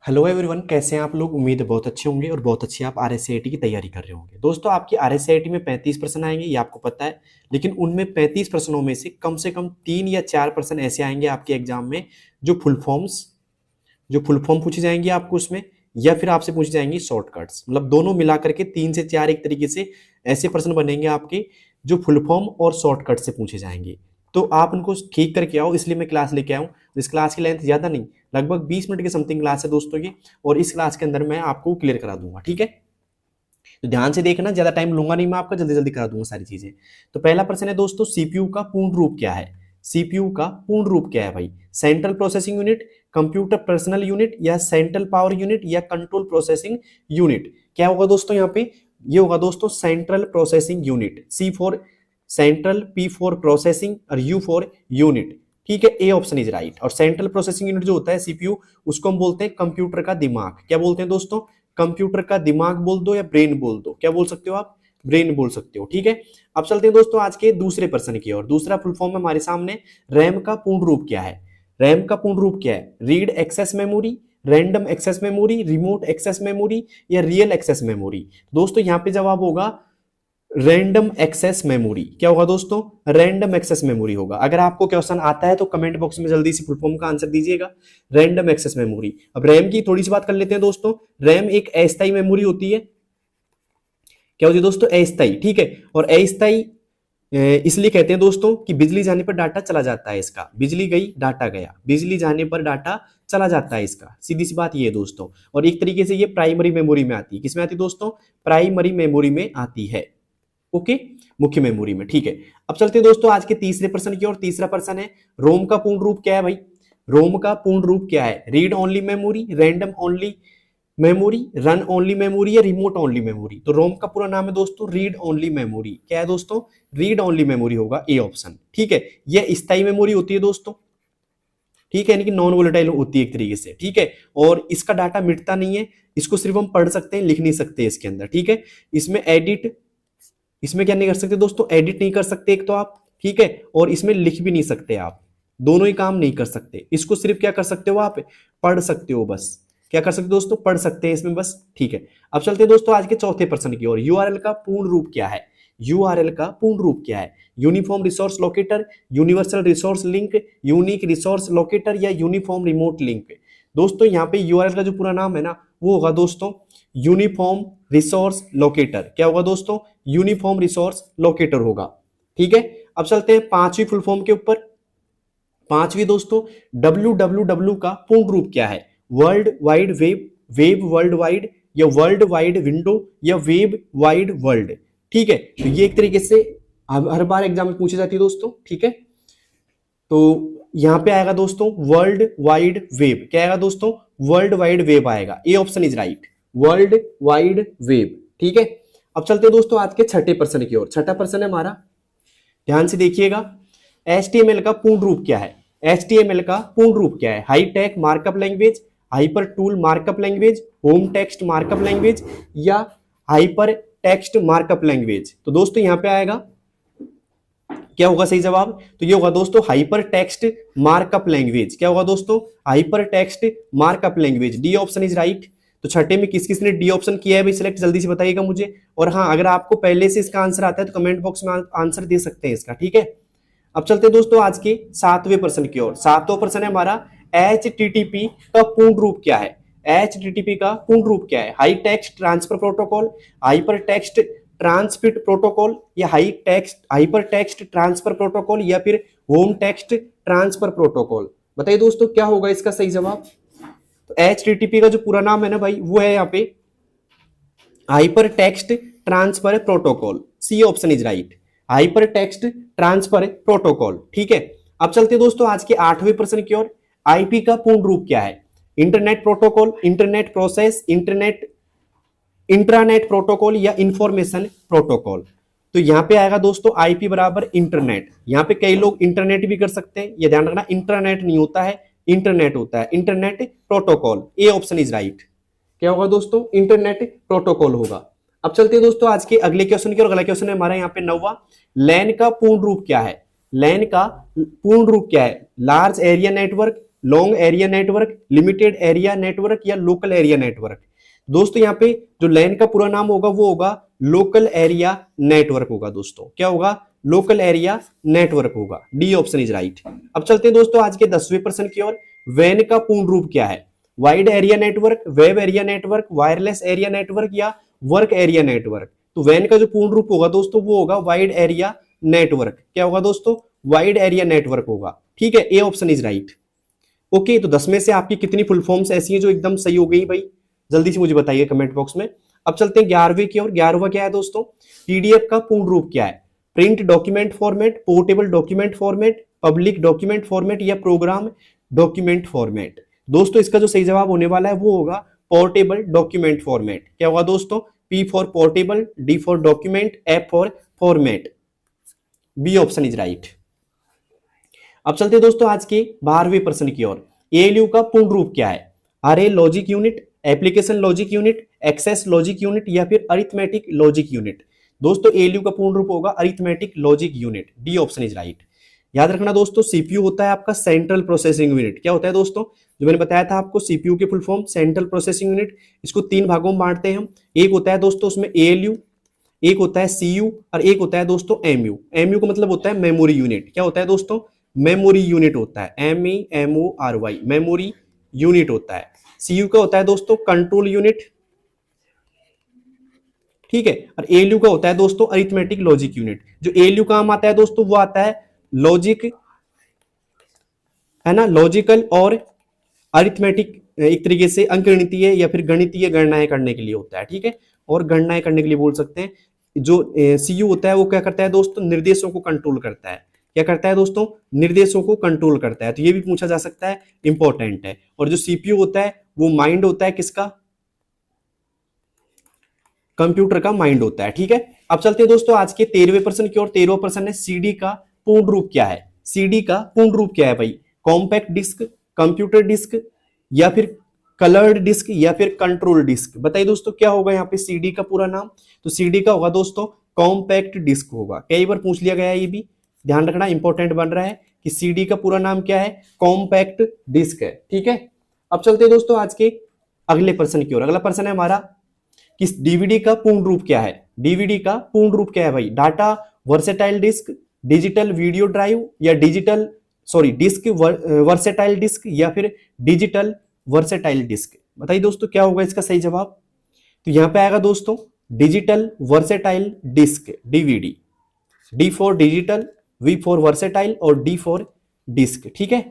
Hello everyone, कैसे हैं आप लोग। उम्मीद है बहुत अच्छे होंगे और बहुत अच्छी आप आरएससीआईटी की तैयारी कर रहे होंगे। दोस्तों, आपकी आरएससीआईटी में 35% आएंगे, ये आपको पता है। लेकिन उनमें 35% में से कम 3 या 4% ऐसे आएंगे आपके एग्जाम में जो फुल फॉर्म पूछी जाएंगी आपको उसमें, या फिर आपसे पूछी जाएंगी शॉर्टकट्स। मतलब दोनों मिला करके 3 से 4 एक तरीके से ऐसे प्रश्न बनेंगे आपके जो फुल फॉर्म और शॉर्टकट से पूछे जाएंगे। तो आप उनको ठीक करके आओ, इसलिए मैं क्लास लेके आऊँ। इस क्लास की लेंथ ज़्यादा नहीं, लगभग 20 मिनट के समथिंग क्लास है दोस्तों ये, और इस क्लास के अंदर मैं आपको क्लियर करा दूंगा। ठीक है, तो ध्यान से देखना, ज्यादा टाइम लूंगा नहीं मैं आपका, जल्दी जल्दी करा दूंगा सारी चीजें। तो पहला प्रश्न है दोस्तों, सीपीयू का पूर्ण रूप क्या है। सीपीयू का पूर्ण रूप क्या है भाई। Central processing unit, computer personal unit, या सेंट्रल पावर यूनिट, या कंट्रोल प्रोसेसिंग यूनिट। क्या होगा दोस्तों यहाँ पे, ये होगा दोस्तों central processing unit. C for central, P for processing, और यू फॉर यूनिट। ठीक है, ए ऑप्शन इज राइट। और सेंट्रल प्रोसेसिंग यूनिट जो होता है सीपीयू, उसको हम बोलते हैं कंप्यूटर का दिमाग। क्या बोलते हैं दोस्तों, कंप्यूटर का दिमाग बोल दो या ब्रेन बोल दो, क्या बोल सकते हो आप, ब्रेन बोल सकते हो। ठीक है, अब चलते हैं दोस्तों आज के दूसरे प्रश्न की ओर। दूसरा फुल फॉर्म है हमारे सामने, रैम का पूर्ण रूप क्या है। रैम का पूर्ण रूप क्या है, read access memory, random access memory, remote access memory, या रियल एक्सेस मेमोरी। दोस्तों यहाँ पे जवाब होगा रैंडम एक्सेस मेमोरी। क्या होगा दोस्तों, रैंडम एक्सेस मेमोरी होगा। अगर आपको क्वेश्चन आता है तो कमेंट बॉक्स में जल्दी से फुल फॉर्म का आंसर दीजिएगा, रैंडम एक्सेस मेमोरी। अब रैम की थोड़ी सी बात कर लेते हैं दोस्तों। रैम एक अस्थायी मेमोरी होती है। क्या होती है दोस्तों, अस्थायी। ठीक है, और अस्थायी इसलिए कहते हैं दोस्तों कि बिजली जाने पर डाटा चला जाता है इसका। बिजली गई डाटा गया, बिजली जाने पर डाटा चला जाता है इसका, सीधी सी बात ये है दोस्तों। और एक तरीके से ये प्राइमरी मेमोरी में आती है। किसमें आती है दोस्तों, प्राइमरी मेमोरी में आती है। ओके, मुख्य मेमोरी में। ठीक है, अब चलते हैं दोस्तों आज के तीसरे प्रश्न की ओर। तीसरा प्रश्न है, रोम का पूर्ण रूप क्या है भाई। रोम का पूर्ण रूप क्या है, read only memory, random only memory, run only memory, या रिमोट ओनली मेमोरी। तो रोम का पूरा नाम है दोस्तों रीड ओनली मेमोरी। क्या है दोस्तों, रीड ओनली मेमोरी होगा ए ऑप्शन। ठीक है, यह स्थायी मेमोरी होती है दोस्तों। ठीक है, यानी कि नॉन वोलेटाइल होती है एक तरीके से। ठीक है, और इसका डाटा मिटता नहीं है, इसको सिर्फ हम पढ़ सकते हैं, लिख नहीं सकते इसके अंदर। ठीक है, इसमें क्या नहीं कर सकते दोस्तों, एडिट नहीं कर सकते एक तो आप। ठीक है, और इसमें लिख भी नहीं सकते आप, दोनों ही काम नहीं कर सकते। इसको सिर्फ क्या कर सकते हो आप, पढ़ सकते हो बस। क्या कर सकते हो दोस्तों, पढ़ सकते हैं इसमें बस। ठीक है, अब चलते हैं दोस्तों आज के चौथे प्रश्न की ओर। यूआरएल का पूर्ण रूप क्या है। यूआरएल का पूर्ण रूप क्या है, uniform resource locator, universal resource link, unique resource locator, या यूनिफॉर्म रिमोट लिंक। दोस्तों यहाँ पे यूआरएल का जो पूरा नाम है ना, वो होगा दोस्तों यूनिफॉर्म रिसोर्स लोकेटर। क्या होगा दोस्तों, यूनिफॉर्म रिसोर्स लोकेटर होगा। ठीक है, अब चलते हैं पांचवी फुल फॉर्म के ऊपर। पांचवी दोस्तों, www का पूर्ण रूप क्या है, world wide web, web world wide, या वर्ल्ड वाइड विंडो, या वेब वाइड वर्ल्ड। ठीक है, तो ये एक तरीके से हर बार एग्जाम में पूछी जाती है दोस्तों। ठीक है, तो यहां पे आएगा दोस्तों वर्ल्ड वाइड वेब। क्या आएगा दोस्तों, वर्ल्ड वाइड वेब आएगा, ए option is right, world wide web. ठीक है, अब चलते हैं दोस्तों आज के छठे प्रश्न की ओर। छठा प्रश्न है हमारा, ध्यान से देखिएगा। HTML का पूर्ण रूप क्या है। HTML का पूर्ण रूप क्या है, high tech markup language, hyper tool markup language, home text markup language, या हाइपर टेक्स्ट मार्कअप लैंग्वेज। तो दोस्तों यहां पे आएगा, क्या होगा सही जवाब, तो ये होगा दोस्तों हाइपर टेक्स्ट मार्कअप लैंग्वेज। क्या होगा दोस्तों, hyper text markup language, D option is right. तो छठे में किस किसने डी ऑप्शन किया है भाई सिलेक्ट, जल्दी से बताइएगा मुझे। और हाँ, अगर आपको पहले से इसका आंसर आता है तो कमेंट बॉक्स में आंसर दे सकते हैं इसका। ठीक है, अब चलते हैं दोस्तों आज के सातवें प्रश्न की ओर। सातवां प्रश्न है हमारा, HTTP का पूर्ण रूप क्या है। HTTP का पूर्ण रूप क्या है, high text transfer protocol, hyper text transmit protocol, या हाइपर टेक्स्ट ट्रांसफर प्रोटोकॉल, या फिर होम टेक्स्ट ट्रांसफर प्रोटोकॉल। बताइए दोस्तों क्या होगा इसका सही जवाब। तो HTTP का जो पूरा नाम है ना भाई, वो है यहाँ पे hyper text transfer protocol, C option is right, hyper text transfer protocol. ठीक है, अब चलते हैं दोस्तों आज के आठवें प्रश्न की ओर। IP का पूर्ण रूप क्या है, internet protocol, internet process, intranet protocol, या इंफॉर्मेशन प्रोटोकॉल। तो यहां पे आएगा दोस्तों IP बराबर इंटरनेट। यहां पे कई लोग इंटरनेट भी कर सकते हैं, ये ध्यान रखना, इंटरनेट नहीं होता है, इंटरनेट होता है, internet protocol, A option is right. क्या होगा दोस्तों, इंटरनेट प्रोटोकॉल होगा। अब चलते हैं दोस्तों आज के अगले क्वेश्चन की, और अगला क्वेश्चन है हमारा यहाँ पे 9वां, लैन का पूर्ण रूप क्या है। लैन का पूर्ण रूप क्या है, large area network, long area network, limited area network या लोकल एरिया नेटवर्क? दोस्तों यहाँ पे जो लैन का पूरा नाम होगा वो होगा लोकल एरिया नेटवर्क होगा दोस्तों। क्या होगा? लोकल एरिया नेटवर्क होगा। D option is right. अब चलते हैं दोस्तों आज के 10वें प्रश्न की ओर। वैन का पूर्ण रूप क्या है? Wide area network, web area network, wireless area network या वर्क एरिया नेटवर्क? तो वैन का जो पूर्ण रूप होगा दोस्तों वो होगा वाइड एरिया नेटवर्क। क्या होगा दोस्तों? वाइड एरिया नेटवर्क होगा। ठीक है, A option is right. Okay, तो 10 में से आपकी कितनी फुल फॉर्म्स ऐसी हैं जो एकदम सही हो गई भाई? जल्दी से मुझे बताइए कमेंट बॉक्स में। अब चलते हैं 11वें की ओर। 11वां क्या है दोस्तों? पीडीएफ का पूर्ण रूप क्या है? Print document format, portable document format, public document format या प्रोग्राम डॉक्यूमेंट फॉर्मेट? दोस्तों इसका जो सही जवाब होने वाला है वो होगा पोर्टेबल डॉक्यूमेंट फॉर्मेट। क्या होगा दोस्तों? P for portable, D for document, F for format. B option is right. अब चलते हैं दोस्तों आज के 12वें प्रश्न की ओर। एएलयू का पूर्ण रूप क्या है? RA logic unit, application logic unit, access logic unit या फिर अरिथमेटिक लॉजिक यूनिट? दोस्तों एएलयू का पूर्ण रूप होगा arithmetic logic unit. D option is right. याद रखना दोस्तों, सीपीयू होता है आपका सेंट्रल प्रोसेसिंग यूनिट। क्या होता है दोस्तों? जो मैंने बताया था आपको, सीपीयू के full form central processing unit. इसको 3 भागों में बांटते हैं हम। एक होता है दोस्तों उसमें एएलयू, एक होता है सीयू और एक होता है दोस्तों एमयू। एमयू का मतलब होता है मेमोरी यूनिट। क्या होता है दोस्तों? मेमोरी यूनिट होता है, MEMORY, मेमोरी यूनिट होता है। सीयू का होता है दोस्तों कंट्रोल यूनिट। ठीक है, और एएलयू का होता है दोस्तों अरिथमेटिक लॉजिक यूनिट। जो एएलयू काम आता है दोस्तों वो आता है लॉजिक, है ना, लॉजिकल और अरिथमेटिक, एक तरीके से अंकगणितीय या फिर गणितीय गणनाएं करने के लिए होता है। ठीक है, और गणनाएं करने के लिए बोल सकते हैं। जो सीयू होता है वो क्या करता है दोस्तों? निर्देशों को कंट्रोल करता है। क्या करता है दोस्तों? निर्देशों को कंट्रोल करता है। तो ये भी पूछा जा सकता है, इंपॉर्टेंट है। और जो सीपीयू होता है वो माइंड होता है, किसका? कंप्यूटर का माइंड होता है। ठीक है, अब चलते हैं दोस्तों आज के 13वें प्रश्न की ओर। 13वां प्रश्न है सीडी का पूर्ण रूप क्या है? सीडी का पूर्ण रूप क्या है भाई? कॉम्पैक्ट डिस्क, कंप्यूटर डिस्क या फिर कलर्ड डिस्क या फिर कंट्रोल डिस्क? बताइए दोस्तों क्या होगा यहाँ पे सीडी का पूरा नाम? तो सीडी का होगा दोस्तों कॉम्पैक्ट डिस्क होगा। कई बार पूछ लिया गया है, ये भी ध्यान रखना, इंपॉर्टेंट बन रहा है कि सीडी का पूरा नाम क्या है? कॉम्पैक्ट डिस्क है। ठीक है, अब चलते हैं दोस्तों आज के अगले प्रश्न की ओर। अगला प्रश्न है हमारा कि डीवीडी का पूर्ण रूप क्या है? डीवीडी का पूर्ण रूप क्या है भाई? Data versatile disc, digital video drive या डिस्क वर्सेटाइल डिस्क या फिर डिजिटल वर्सेटाइल डिस्क? बताइए दोस्तों क्या होगा इसका सही जवाब? तो यहां पे आएगा दोस्तों digital versatile disc, DVD. D for digital, V for versatile और डी फॉर डिस्क। ठीक है,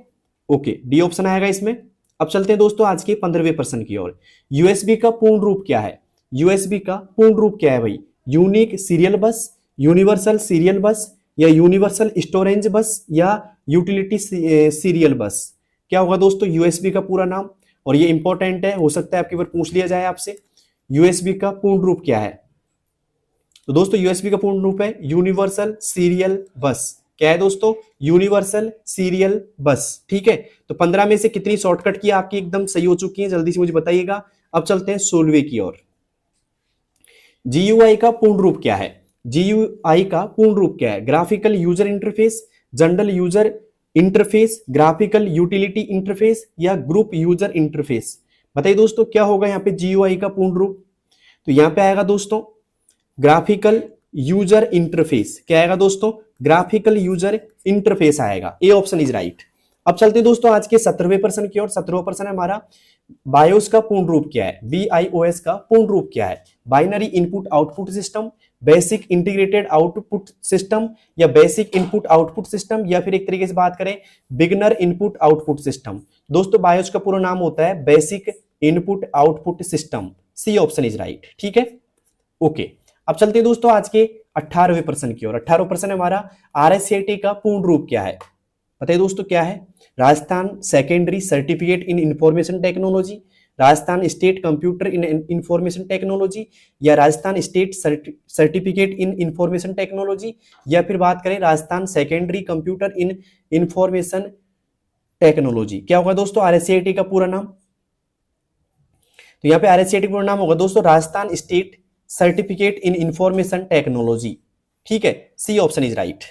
ओके, डी ऑप्शन आएगा इसमें। अब चलते हैं दोस्तों आज के 15वें प्रश्न की ओर। यूएसबी का पूर्ण रूप क्या है? यूएसबी का पूर्ण रूप क्या है भाई? यूनिक सीरियल बस, यूनिवर्सल सीरियल बस या यूनिवर्सल स्टोरेज बस या यूटिलिटी सीरियल बस? क्या होगा दोस्तों यूएसबी का पूरा नाम? और ये इंपॉर्टेंट है, हो सकता है आपकी बार पूछ लिया जाए आपसे, यूएसबी का पूर्ण रूप क्या है? तो दोस्तों यूएसबी का पूर्ण रूप है यूनिवर्सल सीरियल बस। क्या है दोस्तों? यूनिवर्सल सीरियल बस। ठीक है, तो 15 में से कितनी शॉर्टकट की आपकी एकदम सही हो चुकी है? जल्दी से मुझे बताइएगा। अब चलते हैं 16वें की ओर। जीयूआई का पूर्ण रूप क्या है? जीयूआई का पूर्ण रूप क्या है? Graphical user interface, general user interface, graphical utility interface या ग्रुप यूजर इंटरफेस? बताइए दोस्तों क्या होगा यहाँ पे जीयूआई का पूर्ण रूप? तो यहाँ पे आएगा दोस्तों ग्राफिकल यूजर इंटरफेस। क्या आएगा दोस्तों? ग्राफिकल यूजर इंटरफेस आएगा। ए ऑप्शन इज राइट। अब चलते हैं दोस्तों आज के 17वें प्रश्न की ओर। 17वां प्रश्न है हमारा बायोस का पूर्ण रूप क्या है? BIOS का पूर्ण रूप क्या है? Binary input output system, basic integrated output system या बेसिक इनपुट आउटपुट सिस्टम या फिर एक तरीके से बात करें बिगनर इनपुट आउटपुट सिस्टम? दोस्तों बायोस का पूरा नाम होता है basic input output system. C option is right. ठीक है, ओके, अब चलते हैं दोस्तों आज के 18वें प्रश्न की ओर। 18वां प्रश्न है हमारा RSCT का पूर्ण रूप क्या है? बताइए दोस्तों क्या है? Rajasthan secondary certificate in information technology, Rajasthan state computer in information technology या Rajasthan state certificate in information technology या फिर बात करें Rajasthan secondary computer in information technology? क्या होगा दोस्तों RSCT का पूरा नाम? तो यहाँ पे RSCT का पूरा नाम होगा दोस्तों Rajasthan state certificate in information technology. ठीक है, सी ऑप्शन इज राइट।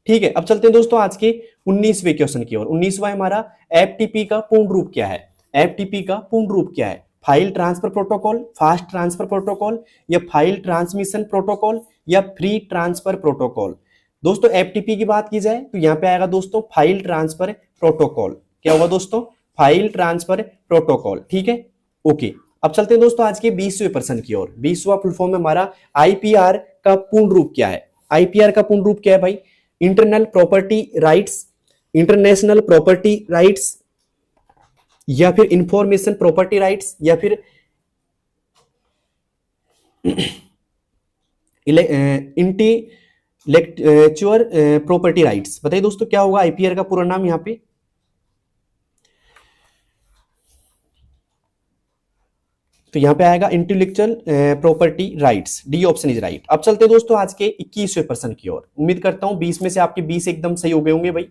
ठीक है, अब चलते हैं दोस्तों आज के 19वें क्वेश्चन की ओर। 19वां हमारा एफटीपी का पूर्ण रूप क्या है। एफटीपी का पूर्ण रूप क्या है? File transfer protocol, fast transfer protocol, या फाइल ट्रांसमिशन प्रोटोकॉल, या फ्री ट्रांसफर प्रोटोकॉल। दोस्तों एफटीपी की बात की जाए तो यहाँ पे आएगा दोस्तों फाइल ट्रांसफर प्रोटोकॉल। क्या होगा दोस्तों? File transfer protocol. ठीक है, ओके। अब चलते हैं दोस्तों आज के 20वें प्रश्न की ओर। 20वां फुल फॉर्म में हमारा आईपीआर का पूर्ण रूप क्या है। आईपीआर का पूर्ण रूप क्या है भाई? Internal property rights, international property rights, या फिर इंफॉर्मेशन प्रॉपर्टी राइट्स, या फिर इंटेलेक्चुअल प्रॉपर्टी राइट्स। बताइए दोस्तों क्या होगा आईपीआर का पूरा नाम यहां पे? तो यहां पे आएगा intellectual property rights. D option is right. अब चलते हैं दोस्तों आज के 21वें प्रश्न की ओर। उम्मीद करता हूं 20 में से आपके 20 एकदम सही हो गए होंगे भाई।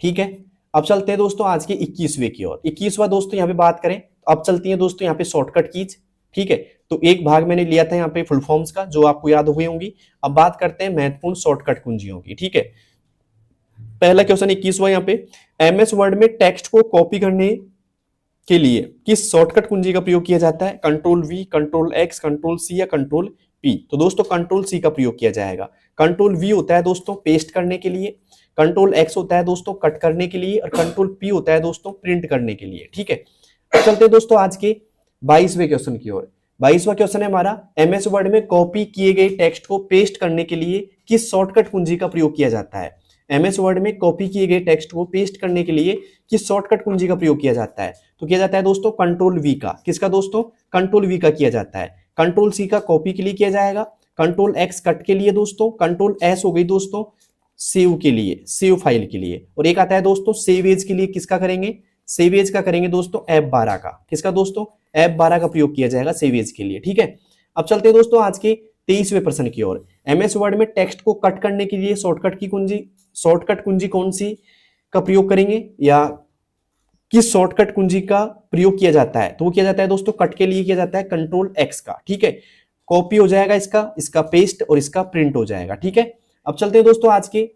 ठीक है, अब चलते हैं दोस्तों आज के 21वें की ओर। 21वां दोस्तों यहाँ पे बात करें तो अब चलती है दोस्तों यहाँ पे शॉर्टकट कीज। ठीक है, तो एक भाग मैंने लिया था यहाँ पे फुल फॉर्म्स का जो आपको याद हुई होंगी। अब बात करते हैं महत्वपूर्ण शॉर्टकट कुंजियों की। ठीक है, पहला क्वेश्चन 21वां यहाँ पे, एमएस वर्ड में टेक्स्ट को कॉपी करने के लिए किस शॉर्टकट कुंजी का प्रयोग किया जाता है? Control V, control X, control C, या कंट्रोल पी। तो दोस्तों कंट्रोल सी का प्रयोग किया जाएगा। कंट्रोल वी होता है दोस्तों पेस्ट करने के लिए, कंट्रोल एक्स होता है दोस्तों कट करने के लिए, और कंट्रोल पी होता है दोस्तों प्रिंट करने के लिए। ठीक है, चलते हैं दोस्तों आज के 22वें क्वेश्चन की ओर। 22वां क्वेश्चन है हमारा, एमएस वर्ड में कॉपी किए गए टेक्स्ट को पेस्ट करने के लिए किस शॉर्टकट कुंजी का प्रयोग किया जाता है? एमएस वर्ड में कॉपी किए गए टेक्स्ट को पेस्ट करने के लिए किस शॉर्टकट कुंजी का प्रयोग किया जाता है? तो किया जाता है दोस्तों कंट्रोल वी का। किसका दोस्तों? कंट्रोल वी का किया जाता है। कंट्रोल सी का कॉपी के लिए किया जाएगा, कंट्रोल एक्स कट के लिए दोस्तों, कंट्रोल एस हो गई दोस्तों सेव के लिए, सेव फाइल के लिए, और एक आता है दोस्तों सेव एज के लिए। किसका करेंगे? सेव एज का करेंगे दोस्तों F12 का। किसका दोस्तों? F12 का प्रयोग किया जाएगा सेव एज के लिए। ठीक है, अब चलते हैं दोस्तों आज के 23वें प्रश्न की ओर। एमएस वर्ड में टेक्स्ट को कट करने के लिए शॉर्टकट कुंजी कौन सी का प्रयोग करेंगे, या किस शॉर्टकट कुंजी का प्रयोग किया जाता है? तो वो किया जाता है दोस्तों कट के लिए किया जाता है कंट्रोल एक्स का। ठीक है, कॉपी हो जाएगा इसका पेस्ट, और इसका प्रिंट हो जाएगा। ठीक है, अब चलते हैं दोस्तों आज के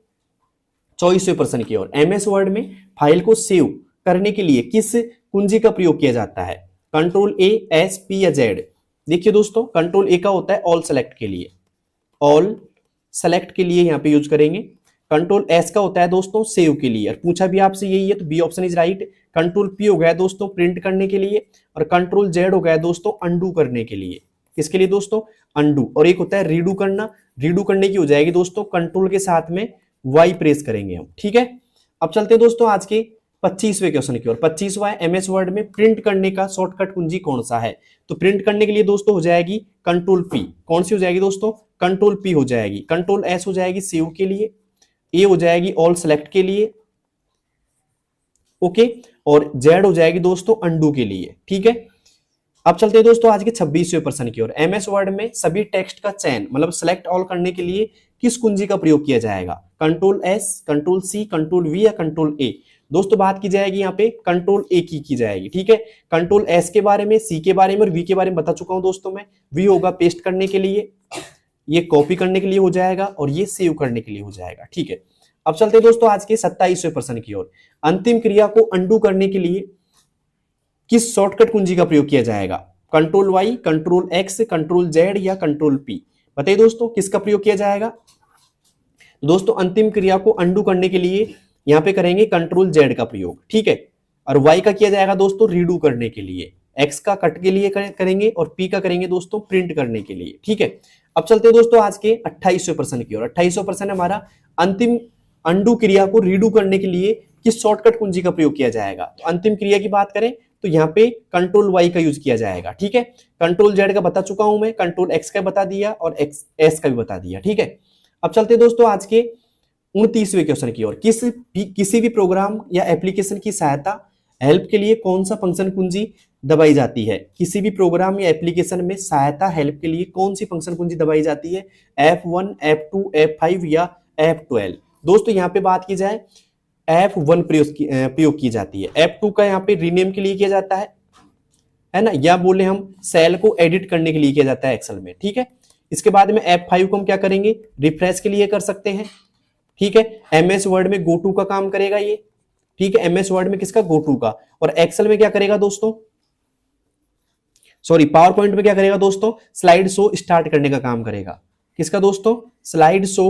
24वें प्रश्न की ओर। एमएस वर्ड में फाइल को सेव करने के लिए किस कुंजी का प्रयोग किया जाता है? कंट्रोल ए, एस, पी, या जेड। देखिए दोस्तों कंट्रोल ए का होता है ऑल सेलेक्ट के लिए, ऑल सेलेक्ट के लिए यहां पे यूज करेंगे। कंट्रोल एस का होता है दोस्तों सेव के लिए, और पूछा भी आपसे यही है तो B option is right. Control P हो गया दोस्तों प्रिंट करने के लिए, और कंट्रोल जेड हो गया दोस्तों अंडू करने के लिए। किसके लिए दोस्तों? अंडू। और एक होता है रीडू करना, रीडू करने की हो जाएगी दोस्तों कंट्रोल के साथ में वाई प्रेस करेंगे हम। ठीक है, अब चलते हैं दोस्तों आज के 25वें क्वेश्चन की ओर। 25वां एमएस वर्ड में प्रिंट करने का शॉर्टकट कुंजी कौन सा है? तो प्रिंट करने के लिए दोस्तों हो जाएगी कंट्रोल पी। कौन सी हो जाएगी दोस्तों? कंट्रोल पी हो जाएगी। कंट्रोल एस हो जाएगी सेव के लिए, ए हो जाएगी ऑल सेलेक्ट के लिए, ओके, और जेड हो जाएगी दोस्तों अंडू के लिए। ठीक है, अब चलते हैं दोस्तों आज के 26वें प्रश्न की ओर। एमएस वर्ड में सभी टेक्स्ट का चयन मतलब सेलेक्ट ऑल करने के लिए किस कुंजी का प्रयोग किया जाएगा? Control S, control C, control V, या कंट्रोल ए। दोस्तों बात की जाएगी यहाँ पे कंट्रोल ए की जाएगी। ठीक है, कंट्रोल एस के बारे में, सी के बारे में और वी के बारे में बता चुका हूं दोस्तों मैं। वी होगा पेस्ट करने के लिए, ये कॉपी करने के लिए हो जाएगा, और ये सेव करने के लिए हो जाएगा। ठीक है, अब चलते हैं दोस्तों आज के 27वें प्रश्न की ओर। अंतिम क्रिया को अंडू करने के लिए किस शॉर्टकट कुंजी का प्रयोग किया जाएगा? Control Y, control X, control Z, या कंट्रोल पी। बताइए दोस्तों किसका प्रयोग किया जाएगा? दोस्तों अंतिम क्रिया को अंडू करने के लिए यहां पे करेंगे कंट्रोल जेड का प्रयोग। ठीक है, और वाई का किया जाएगा दोस्तों रीडू करने के लिए, एक्स का कट के लिए करेंगे, और पी का करेंगे दोस्तों प्रिंट करने के लिए। ठीक है, अब चलते हैं दोस्तों आज के 28वें प्रश्न की ओर। 28वां प्रश्न हमारा, अंतिम अंडू क्रिया को रीडू करने के लिए किस शॉर्टकट कुंजी का प्रयोग किया जाएगा? तो अंतिम क्रिया की बात करें तो यहाँ पे कंट्रोल वाई का यूज किया जाएगा। ठीक है, कंट्रोल जेड का बता चुका हूं मैं, कंट्रोल एक्स का बता दिया, और एक्स एस का भी बता दिया। ठीक है, अब चलते हैं दोस्तों आज के 29वें क्वेश्चन की ओर। किसी भी प्रोग्राम या एप्लीकेशन की सहायता हेल्प के लिए कौन सा फंक्शन कुंजी दबाई जाती है? किसी भी प्रोग्राम या एप्लीकेशन में सहायता हेल्प के लिए कौन सी फंक्शन कुंजी दबाई जाती है? F1, F2, F5 या F12। दोस्तों यहाँ पे बात की जाए F1 प्रयोग की जाती है। F2 का यहाँ पे रीनेम के लिए किया जाता है ना, या बोले हम सेल को एडिट करने के लिए किया जाता है एक्सेल में। ठीक है, इसके बाद में F5 को हम क्या करेंगे? रिफ्रेश के लिए कर सकते हैं। ठीक है। एमएस वर्ड में गो टू का काम करेगा ये, ठीक है। एमएस वर्ड में किसका, गो टू का। और एक्सेल में क्या करेगा दोस्तों, सॉरी पावर पॉइंट में क्या करेगा दोस्तों, स्लाइड शो स्टार्ट करने का काम करेगा। किसका दोस्तों, स्लाइड शो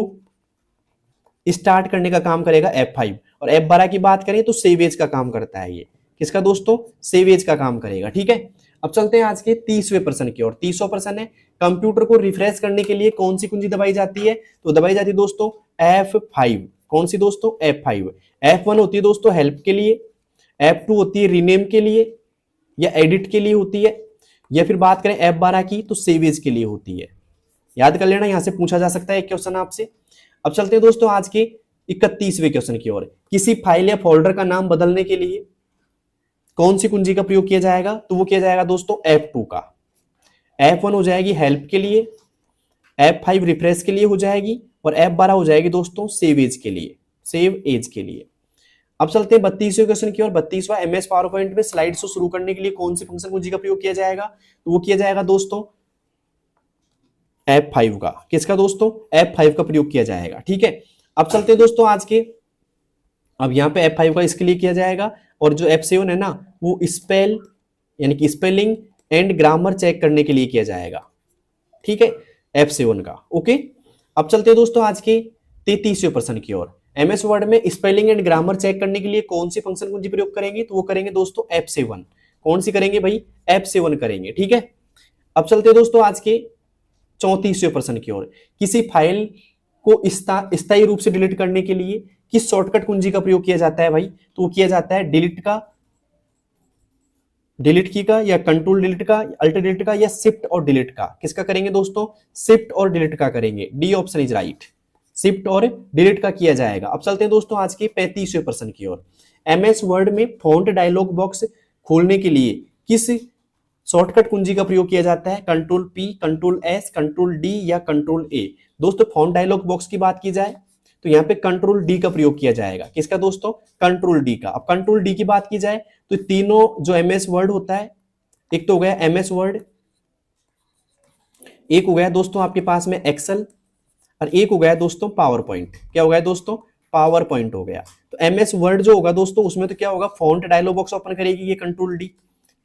स्टार्ट करने का काम करेगा F5। और F12 की बात करें तो सेव एज का काम करता है ये। किसका दोस्तों, सेव एज का काम करेगा, ठीक है। अब चलते हैं आज के 30वें प्रश्न की ओर। 30वां प्रश्न है, कंप्यूटर को रिफ्रेश करने के लिए कौन सी कुंजी दबाई जाती है, तो दबाई जाती है दोस्तों F5। कौन सी दोस्तों, F5। F1 होती है दोस्तों हेल्प के लिए, F2 होती है रीनेम के लिए या एडिट के लिए होती है, या फिर बात करें F12 की तो सेव एज के लिए होती है। याद कर लेना, यहां से पूछा जा सकता है एक क्वेश्चन आपसे। अब चलते हैं दोस्तों आज के 31वें क्वेश्चन की ओर। किसी फाइल या फोल्डर का नाम बदलने के लिए कौन सी कुंजी का प्रयोग किया जाएगा, तो वो किया जाएगा दोस्तों F2 का। F1 हो जाएगी हेल्प के लिए, F5 रिफ्रेश के लिए हो जाएगी, और F12 हो जाएगी दोस्तों सेव एज के लिए, सेव एज के लिए। अब चलते हैं 32वें क्वेश्चन की ओर। 32वां, एमएस पावर पॉइंट में स्लाइड शो शुरू करने के लिए कौन सी फंक्शन कुंजी का प्रयोग किया जाएगा, तो वो किया जाएगा दोस्तों F5 का। किसका दोस्तों, F5 का प्रयोग किया जाएगा, ठीक है। अब चलते हैं दोस्तों आज के, अब यहाँ पे F5 का इसके लिए किया जाएगा, और जो F7 है ना वो स्पेल यानी कि स्पेलिंग एंड ग्रामर चेक करने के लिए किया जाएगा, ठीक है, F7 का। ओके, अब चलते हैं दोस्तों आज के 33वें प्रश्न की ओर। एमएस वर्ड में स्पेलिंग एंड ग्रामर चेक करने के लिए कौन सी फंक्शन कुंजी प्रयोग करेंगे, तो वो करेंगे दोस्तों F7। कौन सी करेंगे भाई, F7 करेंगे, ठीक है। अब चलते हैं दोस्तों आज के 34वें प्रश्न की ओर। किसी फाइल को स्थायी रूप से डिलीट करने के लिए किस शॉर्टकट कुंजी का प्रयोग किया जाता है भाई, तो वो किया जाता है डिलीट का, डिलीट की का, या कंट्रोल डिलीट का, अल्ट डिलीट का, या शिफ्ट और डिलीट का। किसका करेंगे दोस्तों, शिफ्ट और डिलीट का करेंगे। D option is right, shift और डिलीट का किया जाएगा। अब चलते हैं दोस्तों आज के 35वें प्रश्न की ओर। एमएस वर्ड में फॉन्ट डायलॉग बॉक्स खोलने के लिए किस शॉर्टकट कुंजी का प्रयोग किया जाता है, control P, control S, control D या कंट्रोल A। दोस्तों फॉन्ट डायलॉग बॉक्स की बात की जाए तो यहाँ पे कंट्रोल D का प्रयोग किया जाएगा। किसका दोस्तों, कंट्रोल D का। अब कंट्रोल D की बात की जाए तो तीनों जो एमएस वर्ड होता है, एक तो हो गया एमएस वर्ड, एक हो गया दोस्तों आपके पास में एक्सेल, और एक हो गया दोस्तों पावर पॉइंट। क्या हो गया दोस्तों, पावर पॉइंट हो गया। तो एमएस वर्ड जो होगा दोस्तों उसमें तो क्या होगा, फॉन्ट डायलॉग बॉक्स ओपन करेगी ये कंट्रोल डी।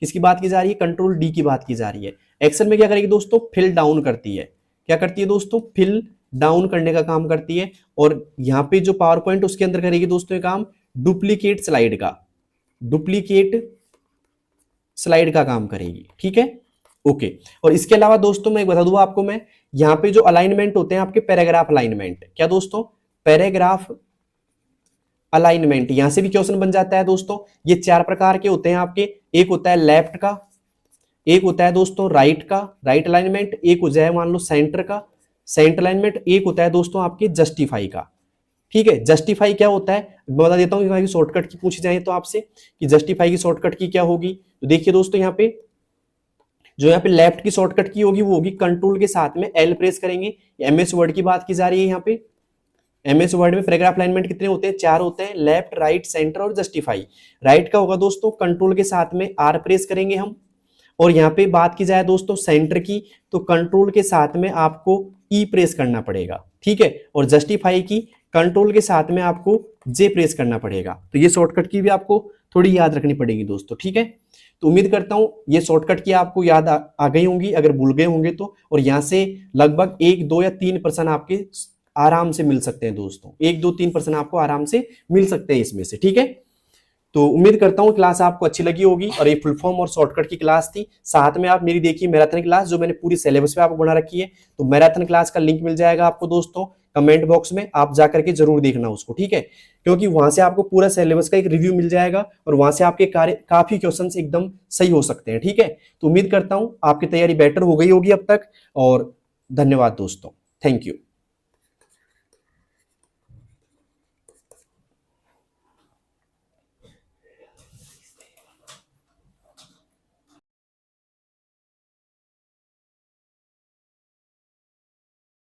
किसकी बात की जा रही है, कंट्रोल डी की बात की जा रही है। एक्सेल में क्या करेगी दोस्तों, फिल डाउन करती है। क्या करती है दोस्तों, फिल डाउन करने का काम करती है। और यहाँ पे जो पावर पॉइंट उसके अंदर करेगी दोस्तों ये काम डुप्लीकेट स्लाइड का, डुप्लीकेट स्लाइड का काम करेगी, ठीक है, ओके। और इसके अलावा दोस्तों मैं बता दूं आपको, मैं यहाँ पे जो अलाइनमेंट होते हैं आपके पैराग्राफ अलाइनमेंट, क्या दोस्तों, पैराग्राफ अलाइनमेंट, यहां से भी क्वेश्चन बन जाता है दोस्तों। ये 4 प्रकार के होते हैं आपके। एक होता है लेफ्ट का, एक होता है दोस्तों राइट का, राइट अलाइनमेंट, एक हो जाए मान लो सेंटर का, सेंटर अलाइनमेंट, एक होता है दोस्तों आपके जस्टिफाई का, ठीक है। जस्टिफाई क्या होता है बता देता हूं, कि शॉर्टकट की पूछी जाए तो आपसे कि जस्टिफाई की शॉर्टकट की क्या होगी, तो देखिए दोस्तों यहाँ पे जो यहाँ पे लेफ्ट की शॉर्टकट की होगी वो होगी कंट्रोल के साथ में एल प्रेस करेंगे। एमएस वर्ड की बात की जा रही है यहाँ पे। एमएस वर्ड में पैराग्राफ अलाइनमेंट कितने होते हैं, 4 होते हैं, लेफ्ट, राइट, सेंटर और जस्टिफाई। राइट का होगा दोस्तों कंट्रोल के साथ में आर प्रेस करेंगे हम। और यहाँ पे बात की जाए दोस्तों सेंटर की, तो कंट्रोल के साथ में आपको ई प्रेस करना पड़ेगा, ठीक है। और जस्टिफाई की कंट्रोल के साथ में आपको जे प्रेस करना पड़ेगा। तो ये शॉर्टकट की भी आपको थोड़ी याद रखनी पड़ेगी दोस्तों, ठीक है। तो उम्मीद करता हूं ये शॉर्टकट की आपको याद आ गई होंगी, अगर भूल गए होंगे तो। और यहाँ से लगभग 1, 2 या 3% आपके आराम से मिल सकते हैं दोस्तों, 1, 2, 3% आपको आराम से मिल सकते हैं इसमें से, ठीक है। तो उम्मीद करता हूं क्लास आपको अच्छी लगी होगी, और ये फुल फॉर्म और शॉर्टकट की क्लास थी। साथ में आप मेरी देखिए मैराथन क्लास, जो मैंने पूरी सिलेबस पे आपको बना रखी है। तो मैराथन क्लास का लिंक मिल जाएगा आपको दोस्तों कमेंट बॉक्स में, आप जाकर के जरूर देखना उसको, ठीक है। क्योंकि वहां से आपको पूरा सिलेबस का एक रिव्यू मिल जाएगा, और वहां से आपके काफी क्वेश्चंस एकदम सही हो सकते हैं, ठीक है। तो उम्मीद करता हूं आपकी तैयारी बेटर हो गई होगी अब तक, और धन्यवाद दोस्तों, थैंक यू।